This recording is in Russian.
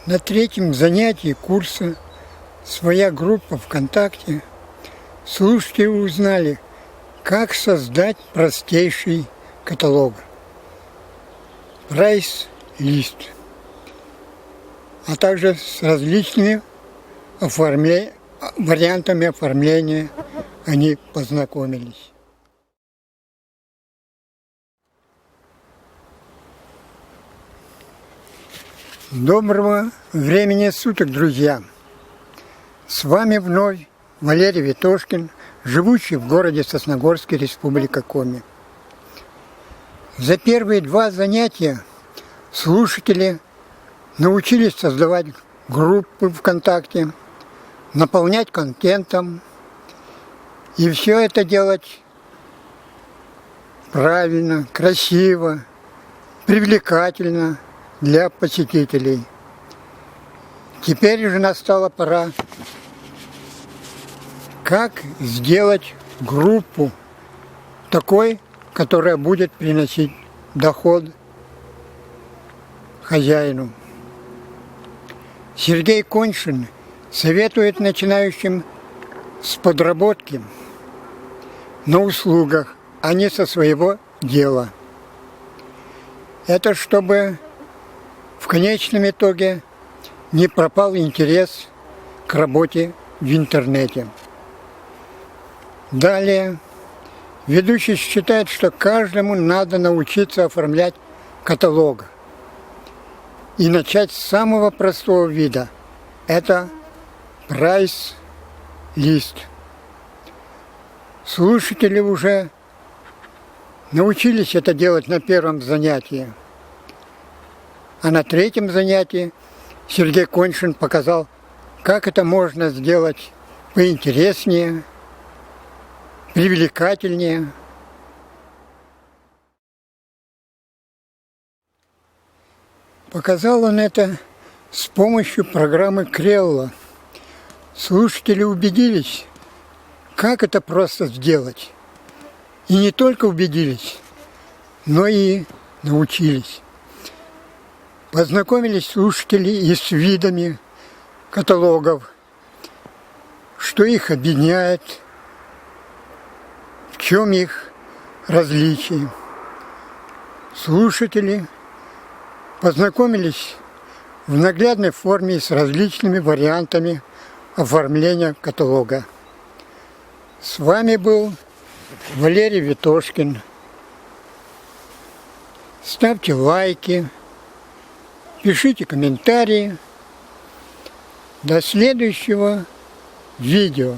На третьем занятии курса «Своя группа ВКонтакте» слушатели узнали, как создать простейший каталог прайс-лист, а также с различными вариантами оформления они познакомились. Доброго времени суток, друзья! С вами вновь Валерий Ветошкин, живущий в городе Сосногорске, Республика Коми. За первые 2 занятия слушатели научились создавать группы ВКонтакте, наполнять контентом и все это делать правильно, красиво, привлекательно для посетителей. Теперь уже настала пора, как сделать группу такой, которая будет приносить доход хозяину. Сергей Коньшин советует начинающим с подработки на услугах, а не со своего дела. Это чтобы в конечном итоге не пропал интерес к работе в интернете. Далее, ведущий считает, что каждому надо научиться оформлять каталог. И начать с самого простого вида. Это прайс-лист. Слушатели уже научились это делать на 1-м занятии. А на 3-м занятии Сергей Коньшин показал, как это можно сделать поинтереснее, привлекательнее. Показал он это с помощью программы Крелла. Слушатели убедились, как это просто сделать. И не только убедились, но и научились. Познакомились слушатели и с видами каталогов, что их объединяет, в чем их различие. Слушатели познакомились в наглядной форме с различными вариантами оформления каталога. С вами был Валерий Ветошкин. Ставьте лайки, пишите комментарии. До следующего видео.